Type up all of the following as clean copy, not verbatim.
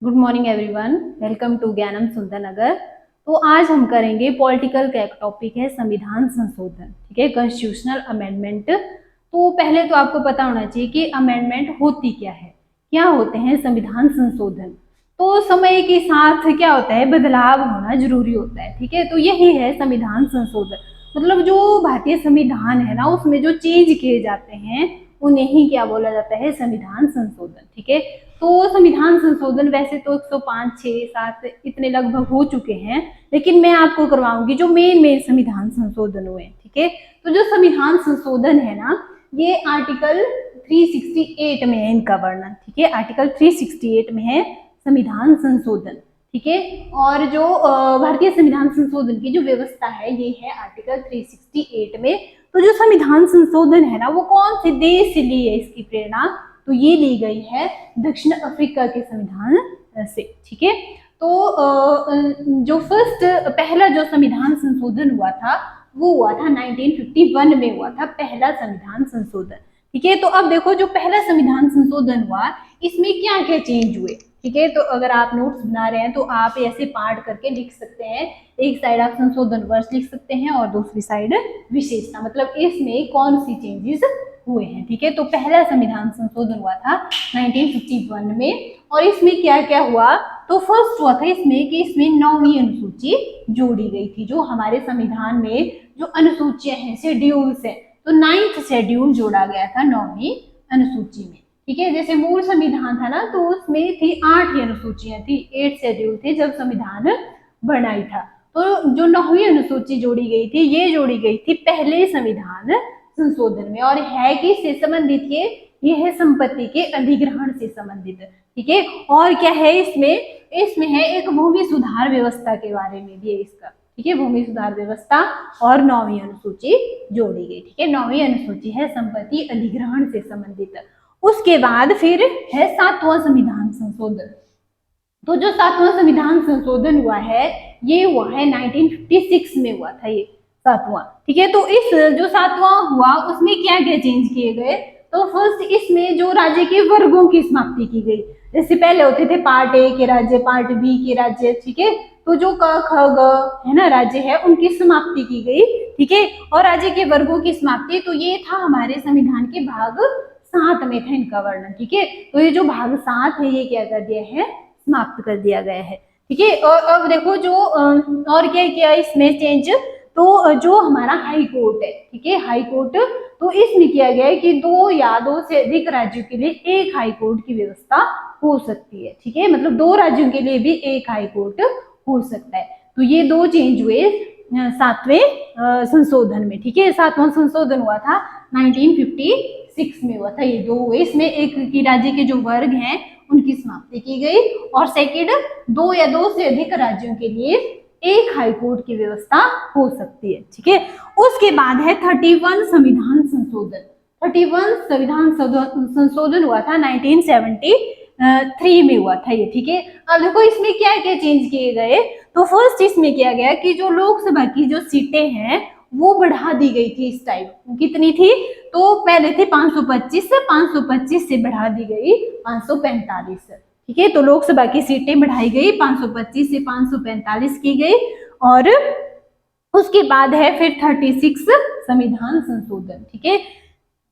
Good morning everyone, welcome to Gyanam Sundarnagar. तो आज हम करेंगे पॉलिटिकल का एक टॉपिक है संविधान संशोधन। ठीक है, कॉन्स्टिट्यूशनल अमेंडमेंट। तो पहले तो आपको पता होना चाहिए कि अमेंडमेंट होती क्या है, क्या होते हैं संविधान संशोधन। तो समय के साथ क्या होता है, बदलाव होना जरूरी होता है। ठीक है, तो यही है संविधान संशोधन। मतलब जो भारतीय संविधान है ना, उसमें जो चेंज किए जाते हैं उन्हें ही क्या बोला जाता है, संविधान संशोधन। ठीक है, तो संविधान संशोधन वैसे तो 105, 6, 7 इतने लगभग हो चुके हैं, लेकिन मैं आपको करवाऊंगी जो मेन संविधान संशोधन हुए। ठीक है, तो जो संविधान संशोधन है ना, ये आर्टिकल 368 में है इनका वर्णन। ठीक है, आर्टिकल 368 में है संविधान संशोधन। ठीक है, और जो भारतीय संविधान संशोधन की जो व्यवस्था है ये है आर्टिकल 368 में। तो जो संविधान संशोधन है ना, वो कौन से देश से ली है इसकी प्रेरणा, तो ये ली गई है दक्षिण अफ्रीका के संविधान से। ठीक है, तो जो पहला जो संविधान संशोधन हुआ था वो हुआ था 1951 में हुआ था पहला संविधान संशोधन। ठीक है, तो अब देखो जो पहला संविधान संशोधन हुआ इसमें क्या क्या चेंज हुए। ठीक है, तो अगर आप नोट्स बना रहे हैं तो आप ऐसे पार्ट करके लिख सकते हैं। एक साइड आप संशोधन वर्ष लिख सकते हैं और दूसरी साइड विशेषता, मतलब इसमें कौन सी चेंजेस हुए हैं। ठीक है, तो पहला संविधान संशोधन हुआ था 1951 में, और इसमें क्या क्या हुआ, तो फर्स्ट हुआ था इसमें कि इसमें 9वीं अनुसूची जोड़ी गई थी। जो हमारे संविधान में जो अनुसूचियां हैं, शेड्यूल्स हैं, तो 9th शेड्यूल जोड़ा गया था 9वीं अनुसूची में। ठीक है, जैसे मूल संविधान था ना, तो उसमें थी 8 ही अनुसूचियां थी, 8 शेड्यूल थे जब संविधान बनाई था। तो जो 9वीं अनुसूची जोड़ी गई थी, ये जोड़ी गई थी पहले संविधान संशोधन में, और है किससे संबंधित, ये है संपत्ति के अधिग्रहण से संबंधित। ठीक है, और क्या है इसमें है एक भूमि सुधार व्यवस्था के बारे में भी है इसका। ठीक है, भूमि सुधार व्यवस्था और 9वीं अनुसूची जोड़ी गई। ठीक है, 9वीं अनुसूची है संपत्ति अधिग्रहण से संबंधित। उसके बाद फिर है 7वां संविधान संशोधन। तो जो 7वां संविधान संशोधन हुआ है ये हुआ है 1956 में हुआ था ये 7वां। ठीक है, तो इस जो 7वां हुआ उसमें क्या क्या चेंज किए गए, तो फर्स्ट इसमें जो राज्य के वर्गों की समाप्ति की गई। जैसे पहले होते थे पार्ट ए के राज्य, पार्ट बी के राज्य। ठीक है, तो जो क ख ग है ना राज्य है उनकी समाप्ति की गई। ठीक है, और राज्य के वर्गों की समाप्ति, तो ये था हमारे संविधान के भाग 7 में था इनका वर्णन। ठीक है, तो ये जो भाग 7 है ये क्या कर दिया है, समाप्त कर दिया गया है। ठीक है, और अब देखो जो और क्या किया इसमें चेंज, तो जो हमारा हाई कोर्ट है, ठीक है, हाई कोर्ट, तो इसमें किया गया है कि 2 या 2 से अधिक राज्यों के लिए एक हाई कोर्ट की व्यवस्था हो सकती है। ठीक है, मतलब 2 राज्यों के लिए भी एक हाई कोर्ट हो सकता है। तो ये 2 चेंज हुए 7वें संशोधन में। ठीक है, 7वां संशोधन हुआ था 1956 में हुआ था। ये 2 हुए, इसमें एक की राज्य के जो वर्ग हैं उनकी समाप्ति की गई, और सेकेंड 2 या 2 से अधिक राज्यों के लिए एक हाई कोर्ट की व्यवस्था हो सकती है। ठीक है, उसके बाद है 31 संविधान संशोधन। 31 संविधान संशोधन हुआ था 1973 में हुआ था ये। ठीक है, अब देखो इसमें क्या क्या चेंज किए गए, तो फर्स्ट इसमें किया गया कि जो लोकसभा की जो सीटें हैं वो बढ़ा दी गई थी। इस टाइम कितनी थी, तो पहले थे 525 से बढ़ा दी गई 545। ठीक है, तो लोकसभा की सीटें बढ़ाई गई, 525 से 545 की गई। और उसके बाद है फिर 36 संविधान संशोधन। ठीक है,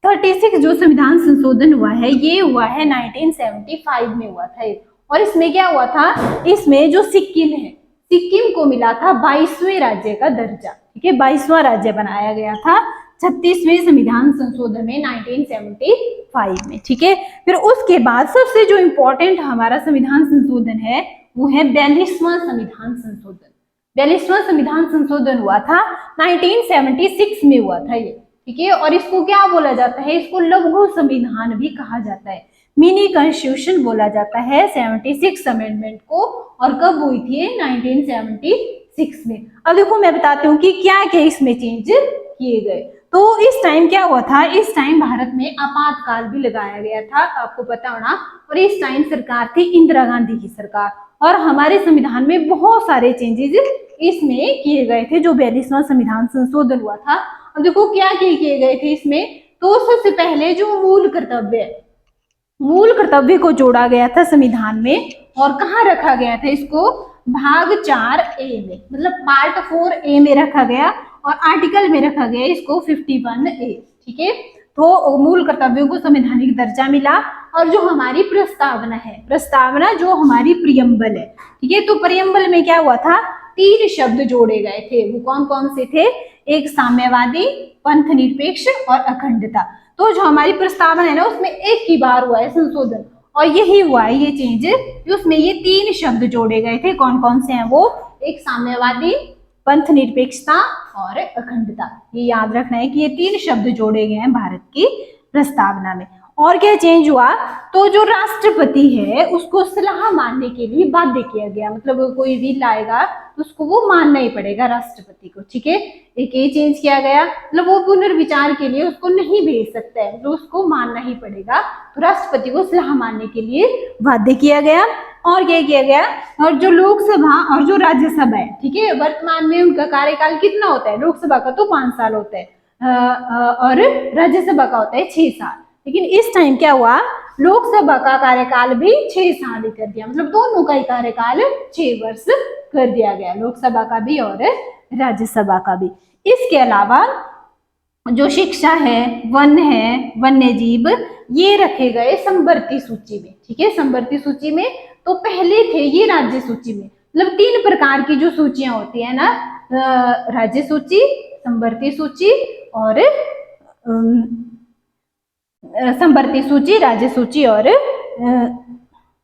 36 जो संविधान संशोधन हुआ है ये हुआ है 1975 में हुआ था। और इसमें क्या हुआ था, इसमें जो सिक्किम है, सिक्किम को मिला था 22वें राज्य का दर्जा। ठीक है, 22वां राज्य बनाया गया था 36वें संविधान संशोधन में 1975 में। ठीक है, फिर उसके बाद सबसे जो इम्पोर्टेंट हमारा संविधान संशोधन है वो है 42वां संविधान संशोधन। 42वां संविधान संशोधन हुआ था 1976 में हुआ था ये। ठीक है, और इसको क्या बोला जाता है, इसको लघु संविधान भी कहा जाता है, मिनी कॉन्स्टिट्यूशन बोला जाता है 76 अमेंडमेंट को। और कब हुई थी, 1976 में। अब देखो मैं बताती हूँ कि क्या क्या इसमें चेंज किए गए। तो इस टाइम क्या हुआ था, इस टाइम भारत में आपातकाल भी लगाया गया था, आपको पता होना। और इस टाइम सरकार थी इंदिरा गांधी की सरकार, और हमारे संविधान में बहुत सारे चेंजेस इसमें किए गए थे जो 42वां संविधान संशोधन हुआ था। अब देखो क्या किए गए थे इसमें, तो सबसे पहले जो मूल कर्तव्य है, मूल कर्तव्य को जोड़ा गया था संविधान में और कहाँ रखा गया था इसको, भाग 4A में, मतलब पार्ट 4A में रखा गया और आर्टिकल में रखा गया इसको 51A। ठीक है, तो मूल कर्तव्यों को संवैधानिक दर्जा मिला। और जो हमारी प्रस्तावना है, प्रस्तावना जो हमारी प्रियम्बल है, ठीक है, तो प्रियम्बल में क्या हुआ था, 3 शब्द जोड़े गए थे। वो कौन कौन से थे, एक साम्यवादी, पंथ निरपेक्ष और अखंडता। तो जो हमारी प्रस्तावना है ना उसमें एक ही बार हुआ है संशोधन और यही हुआ है ये चेंज, उसमें ये 3 शब्द जोड़े गए थे। कौन कौन से हैं वो, एक साम्यवादी, पंथ निरपेक्षता और अखंडता। ये याद रखना है कि ये 3 शब्द जोड़े गए हैं भारत की प्रस्तावना में। और क्या चेंज हुआ, तो जो राष्ट्रपति है उसको सलाह मानने के लिए बाध्य किया गया, मतलब कोई भी लाएगा तो उसको वो मानना ही पड़ेगा राष्ट्रपति को। ठीक है, एक ये चेंज किया गया, मतलब वो पुनर्विचार के लिए उसको नहीं भेज सकता है, मतलब उसको मानना ही पड़ेगा, तो राष्ट्रपति को सलाह मानने के लिए बाध्य किया गया। और क्या किया गया, और जो लोकसभा और जो राज्यसभा है, ठीक है, वर्तमान में उनका कार्यकाल कितना होता है, लोकसभा का तो 5 साल होता है और राज्यसभा का होता है 6 साल। लेकिन इस टाइम क्या हुआ, लोकसभा का कार्यकाल भी 6 साल ही कर दिया, मतलब दोनों का ही कार्यकाल 6 वर्ष कर दिया गया, लोकसभा का भी और राज्यसभा का भी। इसके अलावा जो शिक्षा है, वन है, वन्य जीव, ये रखे गए संवर्ती सूची में। ठीक है, संवर्ती सूची में तो पहले थे ये राज्य सूची में, मतलब 3 प्रकार की जो सूचियां होती है ना, राज्य सूची, संवर्ती सूची और संवर्ती सूची, राज्य सूची और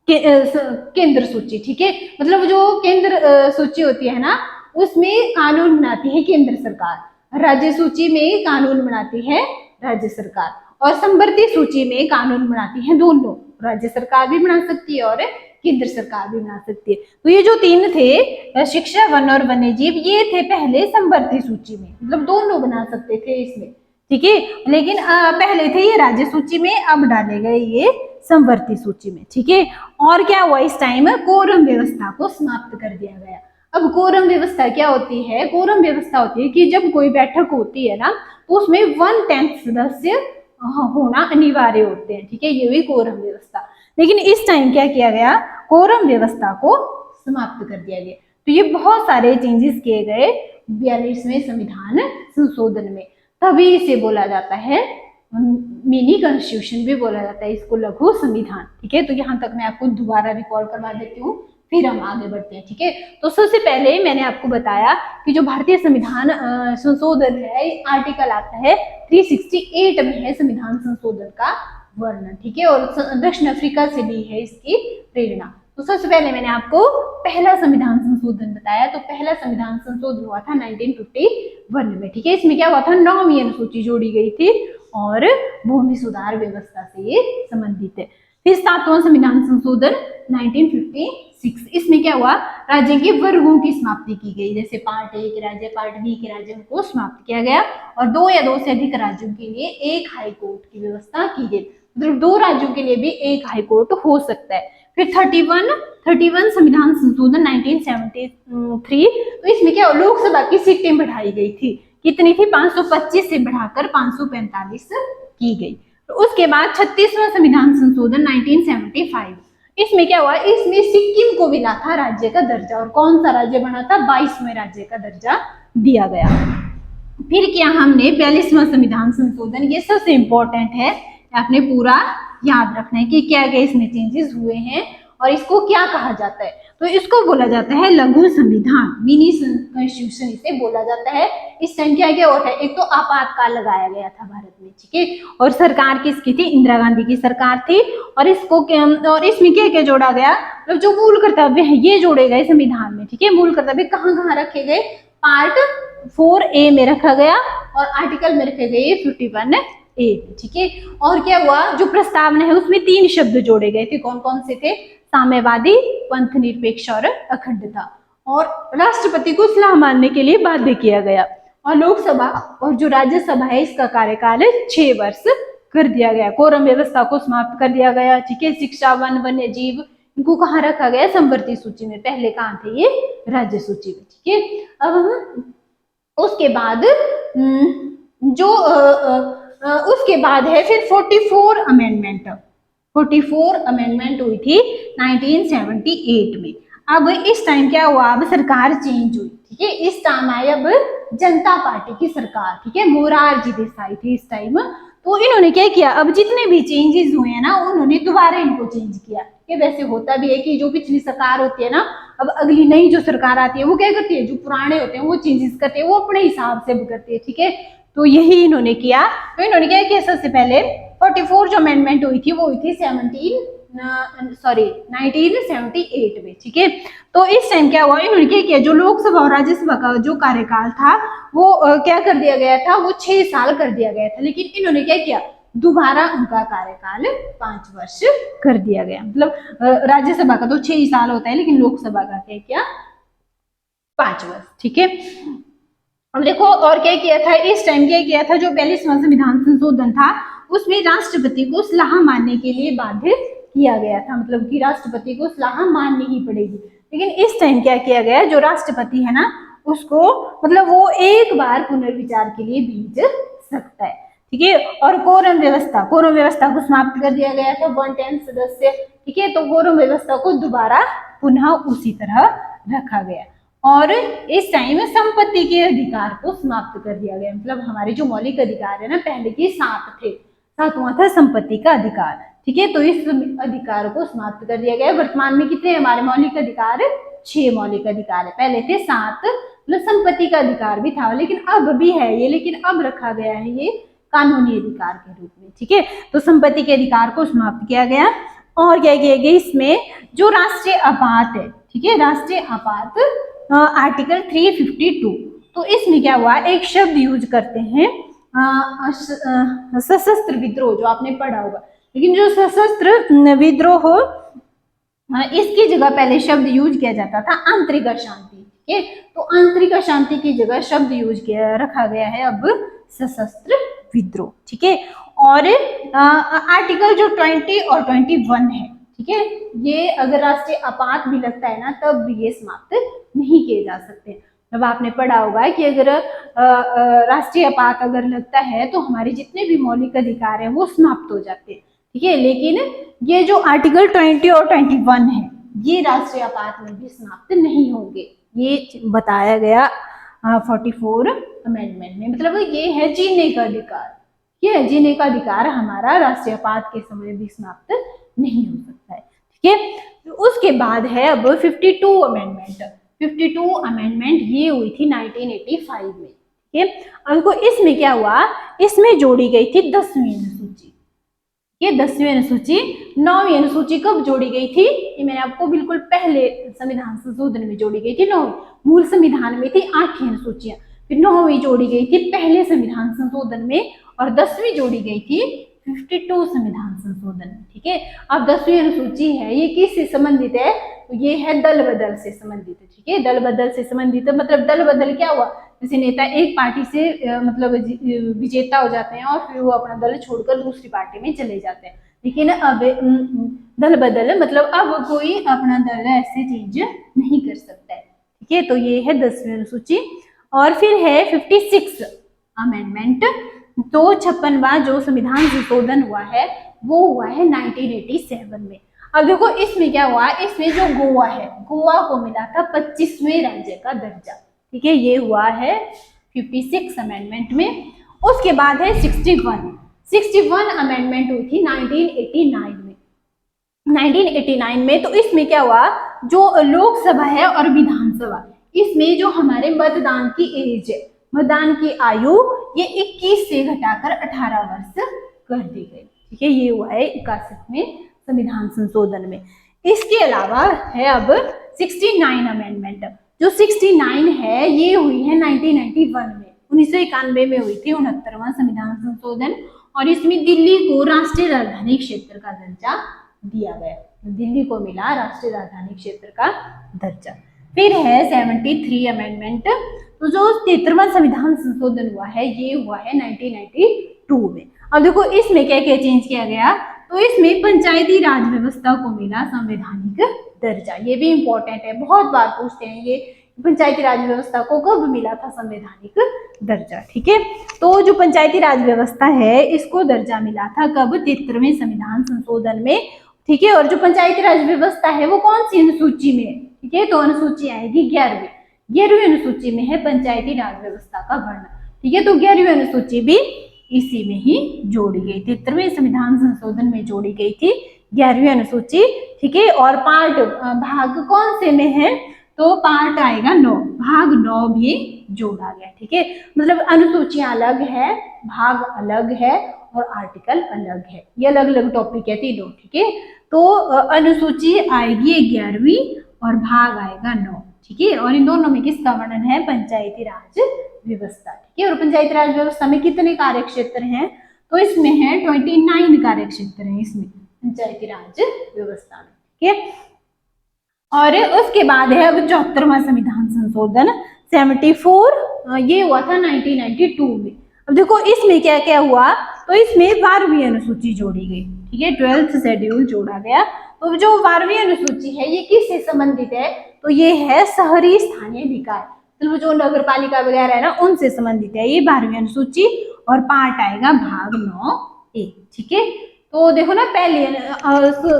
केंद्र सूची। ठीक है, मतलब जो केंद्र सूची होती है ना उसमें कानून बनाती है केंद्र सरकार, राज्य सूची में कानून बनाती है राज्य सरकार और संवर्ती सूची में कानून बनाती है दोनों, राज्य सरकार भी बना सकती है और केंद्र सरकार भी बना सकती है। तो ये जो 3 थे, शिक्षा, वन और वन्य जीव, ये थे पहले संवर्ती सूची में, मतलब दोनों बना सकते थे इसमें। ठीक है, लेकिन पहले थे ये राज्य सूची में, अब डाले गए ये संवर्ती सूची में। ठीक है, और क्या हुआ, इस टाइम कोरम व्यवस्था को समाप्त कर दिया गया। अब कोरम व्यवस्था क्या होती है, कोरम व्यवस्था होती है कि जब कोई बैठक होती है ना तो उसमें 1/10 सदस्य होना अनिवार्य होते हैं। ठीक है, ये हुई कोरम व्यवस्था। लेकिन इस टाइम क्या किया गया, कोरम व्यवस्था को समाप्त कर दिया गया। तो ये बहुत सारे चेंजेस किए गए 42वें संविधान संशोधन में, तभी इसे बोला जाता है मिनी कॉन्स्टिट्यूशन भी बोला जाता है इसको, लघु संविधान। ठीक है, तो यहाँ तक मैं आपको दोबारा रिकॉल करवा देती हूँ, फिर हम आगे बढ़ते हैं। ठीक है, तो सबसे पहले मैंने आपको बताया कि जो भारतीय संविधान संशोधन है, आर्टिकल आता है 368 में है संविधान संशोधन का वर्णन। ठीक है, और दक्षिण अफ्रीका से ली है इसकी प्रेरणा। तो सबसे पहले मैंने आपको पहला संविधान संशोधन बताया, तो पहला संविधान संशोधन हुआ था 1951 में। ठीक है, इसमें क्या हुआ था, 9वीं अनुसूची जोड़ी गई थी और भूमि सुधार व्यवस्था से ये संबंधित है। फिर 7वां संविधान संशोधन 1956, इसमें क्या हुआ, राज्य के वर्गों की समाप्ति की गई, जैसे पार्ट ए के राज्य, पार्ट बी के राज्यों को समाप्त किया गया और 2 या 2 से अधिक राज्यों के लिए एक हाई कोर्ट की व्यवस्था की गई, मतलब 2 राज्यों के लिए भी एक हाई कोर्ट हो सकता है। फिर 31 संविधान संशोधन 1973, तो इसमें क्या, लोकसभा की सीटें बढ़ाई गई थी, कितनी थी, 525 से बढ़ाकर 545 की गई। तो उसके बाद 36वां संविधान संशोधन 1975, इसमें क्या हुआ, इसमें सिक्किम को मिला था राज्य का दर्जा, और कौन सा राज्य बना था, 22वें राज्य का दर्जा दिया गया। फिर क्या, हमने 42वां संविधान संशोधन, ये सबसे इंपॉर्टेंट है, आपने पूरा याद रखना है कि क्या क्या इसमें चेंजेस हुए हैं और इसको क्या कहा जाता है। तो इसको बोला जाता है लघु संविधान, मिनी कॉन्स्टिट्यूशन इसे बोला जाता है। इस टाइम क्या क्या होता है, एक तो आपातकाल लगाया गया था भारत में। ठीक है, और सरकार किसकी थी, इंदिरा गांधी की सरकार थी, और इसको और इसमें क्या क्या जोड़ा गया, तो जो मूल कर्तव्य है ये जोड़े गए संविधान में। ठीक है, मूल कर्तव्य कहाँ कहाँ रखे गए, पार्ट 4A में रखा गया और आर्टिकल में रखे गए 51A। ठीक है, और क्या हुआ, जो प्रस्तावना है उसमें 3 शब्द जोड़े गए थे, कौन कौन से थे, साम्यवादी, पंथ निरपेक्ष और अखंडता, और राष्ट्रपति को सलाह मानने के लिए बाध्य किया गया, और लोकसभा और जो राज्यसभा है इसका कार्यकाल 6 वर्ष कर दिया गया, कोरम व्यवस्था को समाप्त कर दिया गया। ठीक है, शिक्षा, वन, वन्य जीव, इनको कहाँ रखा गया, संवर्ती सूची में, पहले कहाँ थे ये, राज्य सूची में। ठीक है, अब हम उसके बाद जो उसके बाद है फिर 44 अमेंडमेंट। 44 अमेंडमेंट हुई थी 1978 में। अब इस टाइम क्या हुआ, अब सरकार चेंज हुई, ठीक है। इस टाइम आई अब जनता पार्टी की सरकार, ठीक है। मोरारजी देसाई थे इस टाइम। तो इन्होंने क्या किया, अब जितने भी चेंजेस हुए हैं ना, उन्होंने दोबारा इनको चेंज किया। ये वैसे होता भी है कि जो पिछली सरकार होती है ना, अब अगली नई जो सरकार आती है वो क्या करती है, जो पुराने होते हैं वो चेंजेस करते हैं, वो अपने हिसाब से करती है, ठीक है। तो यही इन्होंने किया। तो इन्होंने क्या किया, सबसे पहले 44 जो अमेंडमेंट हुई थी वो हुई थी 1978 में, ठीक है। तो इस टाइम क्या हुआ, इन्होंने क्या किया, जो लोकसभा और राज्यसभा का जो कार्यकाल था वो क्या कर दिया गया था, वो 6 साल कर दिया गया था। लेकिन इन्होंने क्या किया, दोबारा उनका कार्यकाल 5 वर्ष कर दिया गया। मतलब राज्यसभा का तो 6 साल होता है, लेकिन लोकसभा का क्या किया, 5 वर्ष, ठीक है। अब देखो और क्या किया था, इस टाइम क्या किया था, जो 42वां संविधान संशोधन था उसमें राष्ट्रपति को सलाह मानने के लिए बाध्य किया गया था। मतलब कि राष्ट्रपति को सलाह माननी ही पड़ेगी। लेकिन इस टाइम क्या किया गया, जो राष्ट्रपति है ना उसको मतलब वो एक बार पुनर्विचार के लिए भेज सकता है, ठीक है। और कोरम व्यवस्था को समाप्त कर दिया गया था, 110 सदस्य, ठीक है। तो कोरम व्यवस्था को दोबारा पुनः उसी तरह रखा गया। और इस टाइम संपत्ति के अधिकार को समाप्त कर दिया गया। मतलब हमारे जो मौलिक अधिकार है ना, पहले के 7 थे, 7वां था संपत्ति का अधिकार, ठीक है। तो इस अधिकार को समाप्त कर दिया गया। वर्तमान में कितने हमारे मौलिक अधिकार, 6 मौलिक अधिकार है, पहले थे 7। मतलब संपत्ति का अधिकार भी था, लेकिन अब भी है ये, लेकिन अब रखा गया है ये कानूनी अधिकार के रूप में, ठीक है। तो संपत्ति के अधिकार को समाप्त किया गया। और क्या किया गया, इसमें जो राष्ट्रीय आपात है, ठीक है, राष्ट्रीय आपात आर्टिकल 352, तो इसमें क्या हुआ, एक शब्द यूज करते हैं सशस्त्र विद्रोह, जो आपने पढ़ा होगा। लेकिन जो सशस्त्र विद्रोह हो, इसकी जगह पहले शब्द यूज किया जाता था आंतरिक अशांति, ठीक है। तो आंतरिक अशांति की जगह शब्द यूज किया रखा गया है अब सशस्त्र विद्रोह, ठीक है। और आर्टिकल जो 20 और 21 है, ठीक है, ये अगर राष्ट्रीय आपात भी लगता है ना, तब भी ये समाप्त नहीं किए जा सकते। अब आपने पढ़ा होगा कि अगर राष्ट्रीय आपात अगर लगता है तो हमारे जितने भी मौलिक अधिकार हैं वो समाप्त हो जाते हैं, ठीक है। लेकिन ये जो आर्टिकल 20 और 21 है, ये राष्ट्रीय आपात में भी समाप्त नहीं होंगे, ये बताया गया 44 अमेंडमेंट में। मतलब ये है जीने का अधिकार, ये जीने का अधिकार हमारा राष्ट्रीय आपात के समय भी समाप्त नहीं हो सकता है, ठीक है। उसके बाद है अब 52 अमेंडमेंट। 52 अमेंडमेंट ये हुई थी 1985 में, ठीक है। अब इसमें क्या हुआ, इसमें जोड़ी गई थी 10वीं अनुसूची। ये 10वीं अनुसूची 9वीं अनुसूची कब जोड़ी गई थी, ये मैंने आपको बिल्कुल पहले संविधान संशोधन में जोड़ी गई थी। 9वीं मूल संविधान में थी 8 अनुसूचियां, फिर 9वीं जोड़ी गई थी पहले संविधान संशोधन में, और 10वीं जोड़ी गई थी 52 संविधान संशोधन में, ठीक है। अब 10वीं अनुसूची है, ये किससे संबंधित है, तो ये है दल बदल से संबंधित है, ठीक है। दल बदल से संबंधित है, मतलब दल बदल क्या हुआ, जैसे नेता एक पार्टी से मतलब विजेता हो जाते हैं और फिर वो अपना दल छोड़कर दूसरी पार्टी में चले जाते हैं। लेकिन अब दल बदल मतलब अब कोई अपना दल ऐसे चेंज नहीं कर सकता है, ठीक है। तो ये है 10वीं अनुसूची। और फिर है 56 अमेंडमेंट। तो 56वां जो संविधान संशोधन हुआ है वो हुआ है 1987 में। अब देखो इसमें क्या हुआ, इसमें जो गोवा है, गोवा को मिला था 25वें राज्य का दर्जा, ठीक है। ये हुआ है 56 अमेंडमेंट में। उसके बाद है 61 अमेंडमेंट हुई थी 1989 में। 1989 में तो इसमें क्या हुआ, जो लोकसभा है और विधानसभा, इसमें जो हमारे मतदान की एज है, मतदान की आयु, ये 21 से घटाकर 18 वर्ष कर दी गई, ठीक है। ये हुआ है 61वें संविधान संशोधन में। इसके अलावा है अब 69 अमेंडमेंट। जो 69 है ये हुई है 1991 में, 1991 में हुई थी 69वां संविधान संशोधन। और इसमें दिल्ली को राष्ट्रीय राजधानी क्षेत्र का दर्जा दिया गया, दिल्ली को मिला राष्ट्रीय राजधानी क्षेत्र का दर्जा। फिर है 73 अमेंडमेंट। तो जो 73वां संविधान संशोधन हुआ है ये हुआ है 1992 में। अब देखो इसमें क्या क्या चेंज किया गया, तो इसमें पंचायती राज व्यवस्था को मिला संवैधानिक दर्जा। ये भी इंपॉर्टेंट है, बहुत बार पूछते हैं ये, पंचायती राज व्यवस्था को कब मिला था संवैधानिक दर्जा। ठीक है, तो जो पंचायती राज व्यवस्था है इसको दर्जा मिला था कब? 73वें संविधान संशोधन में। ठीक है, और जो पंचायती राज व्यवस्था है वो कौन सी अनुसूची में है? ठीक है, तो अनुसूची आएगी 11वीं अनुसूची में है पंचायती राज व्यवस्था का वर्णन। ठीक है, तो 11वीं अनुसूची भी इसी में ही जोड़ी गई थी, 73वें संविधान संशोधन में जोड़ी गई थी 11वीं अनुसूची। ठीक है, और पार्ट भाग कौन से में है? तो पार्ट आएगा 9, भाग 9 भी जोड़ा गया। ठीक है, मतलब अनुसूचियां अलग है, भाग अलग है और आर्टिकल अलग है, ये अलग अलग टॉपिक है तीनों। ठीक है, तो अनुसूची आएगी 11वीं और भाग आएगा 9। ठीक है, और इन दोनों में किसका वर्णन है? पंचायती राज व्यवस्था। ठीक है, और पंचायती राज व्यवस्था में कितने कार्य क्षेत्र हैं? तो इसमें है 29 कार्य क्षेत्र है इसमें पंचायती राज व्यवस्था में। ठीक है, और उसके बाद है अब 74वां संविधान संशोधन 74, ये हुआ था 1992 में। अब देखो इसमें क्या क्या हुआ, तो इसमें 12वीं अनुसूची जोड़ी गई। ठीक है, 12th शेड्यूल जोड़ा गया। तो जो 12वीं अनुसूची है ये किससे संबंधित है? तो ये है शहरी स्थानीय निकाय, तो जो नगर पालिका वगैरह है ना उनसे संबंधित है ये 12वीं अनुसूची, और पार्ट आएगा भाग 9A। ठीक है, तो देखो ना पहले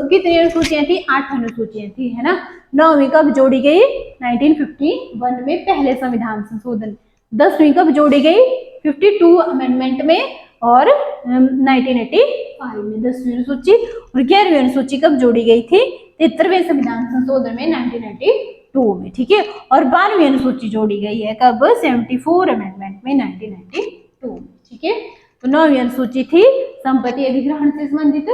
कितनी अनुसूचियां थी? 8 अनुसूचियां थी, है ना। 9वीं कब जोड़ी गई? 1951 में पहले संविधान संशोधन। 10वीं कब जोड़ी गई? 52 अमेंडमेंट में, और 1985 में 10वीं अनुसूची। और 11वीं अनुसूची कब जोड़ी गई थी? 73वें संविधान संशोधन में 1992 में। ठीक है, और 12वीं अनुसूची जोड़ी गई है कब? 74 अमेंडमेंट में 1992 में। ठीक है, तो 9वीं अनुसूची थी संपत्ति अधिग्रहण से संबंधित,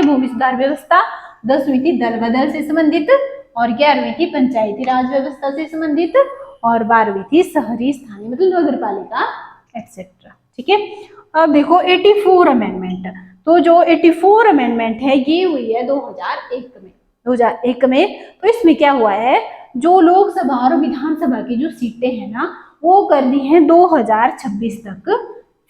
भूमि सुधार व्यवस्था। 10वीं थी दल बदल से संबंधित, और 11वीं थी पंचायती राज व्यवस्था से संबंधित, और 12वीं थी शहरी स्थानीय मतलब नगर पालिका एक्सेट्रा। ठीक है, अब देखो 84 अमेंडमेंट, तो जो 84 अमेंडमेंट है ये हुई है 2001 में। तो इसमें क्या हुआ है, जो लोकसभा और विधानसभा की जो सीटें हैं ना वो कर दी हैं 2026 तक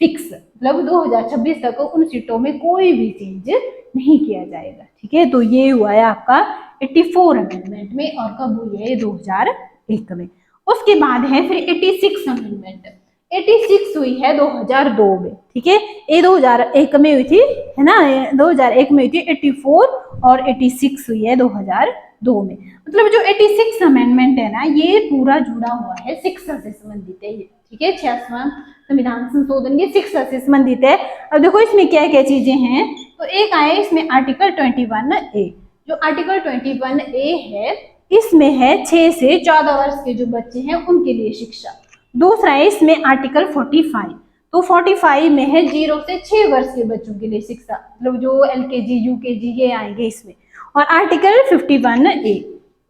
फिक्स, मतलब 2026 तक उन सीटों में कोई भी चेंज नहीं किया जाएगा। ठीक है, तो ये हुआ है आपका 84 अमेंडमेंट में, और कब हुई है? 2001 में। उसके बाद है फिर 86 अमेंडमेंट। 86 हुई है 2002 में। ठीक है, ये 2001 में हुई थी, है ना, 2001 में हुई थी 84, और 86 हुई है 2002 में। मतलब जो 86 अमेंडमेंट है ना ये पूरा जुड़ा हुआ है शिक्षा से संबंधित है ये। ठीक है, 66वां संविधान संशोधन ये शिक्षा से संबंधित है। अब देखो इसमें क्या क्या चीजें हैं, तो एक आया इसमें आर्टिकल 21A। जो आर्टिकल 21A है इसमें है 6 से 14 वर्ष के जो बच्चे हैं उनके लिए शिक्षा। दूसरा है इसमें आर्टिकल 45, तो 45 में है 0 से 6 वर्ष के बच्चों के लिए शिक्षा, मतलब जो LKG UKG ये आएंगे इसमें। और आर्टिकल 51A,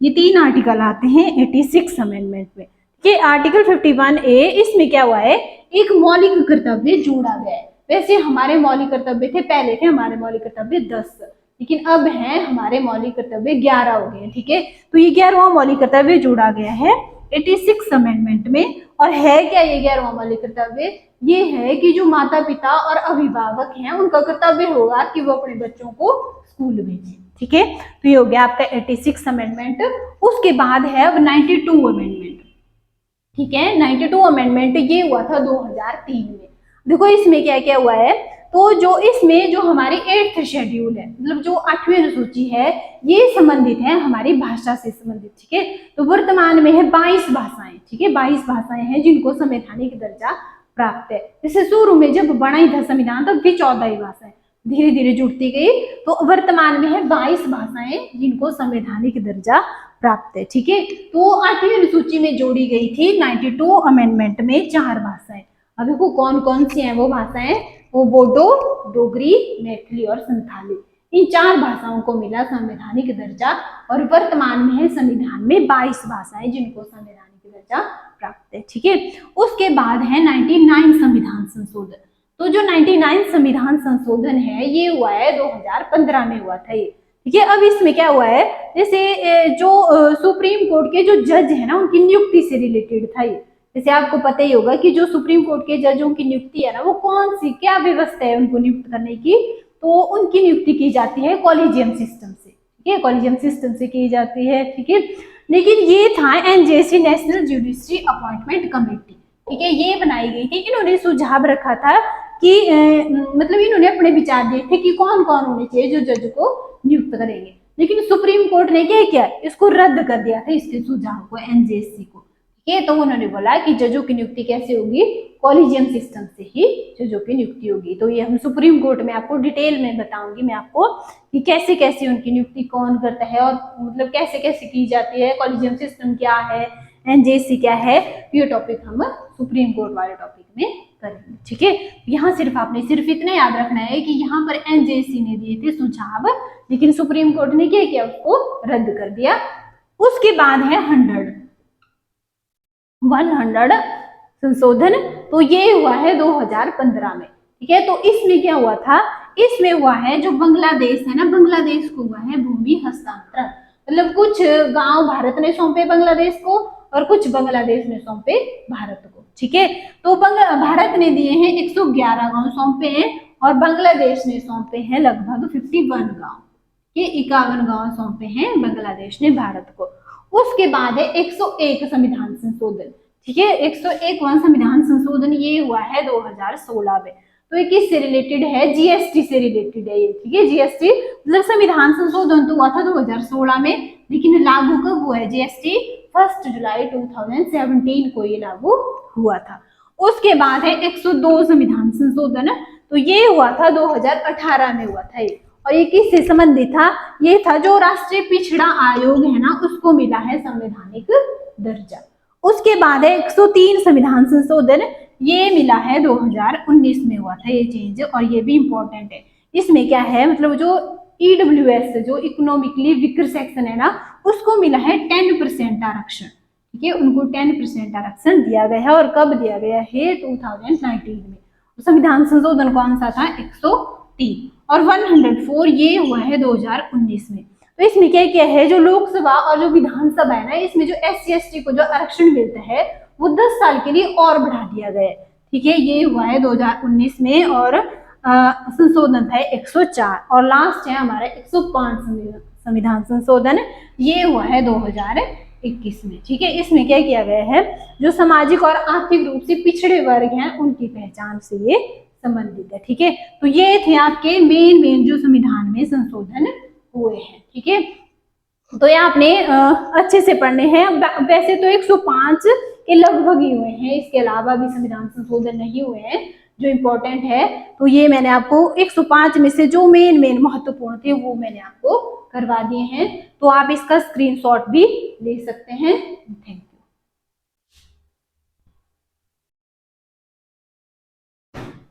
ये 3 आर्टिकल आते हैं 86 अमेंडमेंट में। कि आर्टिकल 51A इसमें क्या हुआ है, एक मौलिक कर्तव्य जोड़ा गया है। वैसे हमारे मौलिक कर्तव्य थे, पहले थे हमारे मौलिक कर्तव्य 10, लेकिन अब हैं हमारे मौलिक कर्तव्य 11 हो गए। ठीक है, तो ये 11वां मौलिक कर्तव्य जोड़ा गया है 86 अमेंडमेंट में। और है क्या ये 11वां मौलिक कर्तव्य? ये है कि जो माता पिता और अभिभावक हैं उनका कर्तव्य होगा कि वो अपने बच्चों को स्कूल भेजें। ठीक है, तो ये हो गया आपका 86 अमेंडमेंट। उसके बाद है अब 92 अमेंडमेंट। ठीक है, 92 अमेंडमेंट ये हुआ था 2003 में। देखो इसमें क्या क्या हुआ है, तो जो इसमें जो हमारी 8th शेड्यूल है, मतलब जो 8वीं अनुसूची है ये संबंधित है हमारी भाषा से संबंधित। ठीक है, तो वर्तमान में है 22 भाषाएं। ठीक है, 22 भाषाएं हैं जिनको संवैधानिक दर्जा प्राप्त है। जैसे शुरू में जब बना ही था संविधान तब भी 14 ही भाषाएं, धीरे धीरे जुड़ती गई, तो वर्तमान में है 22 भाषाएं जिनको संवैधानिक दर्जा प्राप्त है। ठीक है, तो 8वीं अनुसूची में जोड़ी गई थी 92 अमेंडमेंट में 4 भाषाएं। अब देखो कौन कौन सी हैं वो भाषाएं, वो बोडो, डोगरी, मैथिली और संथाली। इन 4 भाषाओं को मिला संवैधानिक दर्जा, और वर्तमान में है संविधान में 22 भाषाएं जिनको संवैधानिक दर्जा प्राप्त है। ठीक है, उसके बाद है 99 संविधान संशोधन। तो जो 99 संविधान संशोधन है ये हुआ है 2015 में हुआ था ये। ठीक है, अब इसमें क्या हुआ है, जैसे जो सुप्रीम कोर्ट के जो जज है ना उनकी नियुक्ति से रिलेटेड था ये। जैसे आपको पता ही होगा कि जो सुप्रीम कोर्ट के जजों की नियुक्ति है ना वो कौन सी क्या व्यवस्था है उनको नियुक्त करने की, तो उनकी नियुक्ति की जाती है कॉलेजियम सिस्टम से। ठीक है, कॉलेजियम सिस्टम से की जाती है। ठीक है, लेकिन ये था NJC national judiciary appointment committee. ठीक है, ये बनाई गई थी। इन्होंने सुझाव रखा था कि मतलब इन्होंने अपने विचार दिए थे कि कौन कौन होने चाहिए जो जज को नियुक्त करेंगे, लेकिन सुप्रीम कोर्ट ने क्या किया, इसको रद्द कर दिया था, इसके सुझाव को, एनजेसी को। ठीक है, तो उन्होंने बोला कि जजों की नियुक्ति कैसे होगी, कॉलेजियम सिस्टम से ही जजों की नियुक्ति होगी। तो ये हम सुप्रीम कोर्ट में आपको डिटेल में बताऊंगी मैं आपको कि कैसे कैसे उनकी नियुक्ति कौन करता है और मतलब कैसे कैसे की जाती है, कॉलेजियम सिस्टम क्या है, एनजेसी क्या है, ये टॉपिक हम सुप्रीम कोर्ट वाले टॉपिक में करेंगे। ठीक है, यहाँ सिर्फ आपने सिर्फ इतना याद रखना है कि यहाँ पर एनजेसी ने दिए थे सुझाव, लेकिन सुप्रीम कोर्ट ने क्या किया, उसको रद्द कर दिया। उसके बाद है 100 संशोधन, तो ये हुआ है 2015 में। ठीक है, तो इसमें क्या हुआ था, इसमें हुआ है जो बांग्लादेश है ना, बांग्लादेश को हुआ है भूमि हस्तांतरण, मतलब कुछ गांव भारत ने सौंपे बांग्लादेश को और कुछ बांग्लादेश ने सौंपे भारत को। ठीक है, तो भारत ने दिए हैं 111 गांव सौंपे हैं और बांग्लादेश ने सौंपे हैं लगभग 51 गांव, ये 51 गांव सौंपे हैं बांग्लादेश ने भारत को। उसके बाद है 101 संविधान संशोधन। ठीक है, 101वां संविधान संशोधन ये हुआ है 2016 में। तो ये किससे रिलेटेड है, जीएसटी से रिलेटेड है ये। ठीक है, जीएसटी मतलब संविधान संशोधन तो हुआ था 2016 में, लेकिन लागू कब हुआ है जीएसटी, 1 जुलाई 2017 को ये लागू हुआ था। उसके बाद है 102 संविधान संशोधन, तो ये हुआ था 2018 में हुआ था ये, और ये किससे संबंधित था, ये था जो राष्ट्रीय पिछड़ा आयोग है ना, उसको मिला है संवैधानिक दर्जा। उसके बाद है 103 संविधान संशोधन, ये मिला है 2019 में हुआ था ये चेंज, और ये भी इंपॉर्टेंट है। इसमें क्या है, मतलब जो ईडब्ल्यूएस जो इकोनॉमिकली वीकर सेक्शन है ना, उसको मिला है 10% आरक्षण। ठीक है, उनको 10% आरक्षण दिया गया है, और कब दिया गया है, 2019 में। संविधान संशोधन कौन सा था, 103, और 104 ये हुआ है 2019 में। तो इसमें क्या किया है, जो लोकसभा और जो विधानसभा है ना, इसमें जो SC/ST को जो आरक्षण मिलता है वो 10 साल के लिए और बढ़ा दिया गया है। ठीक है, ये हुआ है 2019 में, और संशोधन था 104, और लास्ट है हमारा 105 संविधान संशोधन, ये हुआ है 2021 में। ठीक है, इसमें क्या किया गया है, जो सामाजिक और आर्थिक रूप से पिछड़े वर्ग हैं उनकी पहचान से ये संबंधित है। ठीक है, तो ये थे आपके मेन जो संविधान में संशोधन हुए हैं। ठीक है, तो ये आपने अच्छे से पढ़ने हैं। वैसे तो 105 के लगभग ही हुए हैं, इसके अलावा भी संविधान संशोधन नहीं हुए हैं जो इम्पोर्टेंट है। तो ये मैंने आपको 105 में से जो मेन महत्वपूर्ण थे वो मैंने आपको करवा दिए हैं, तो आप इसका स्क्रीनशॉट भी ले सकते हैं। Thank you.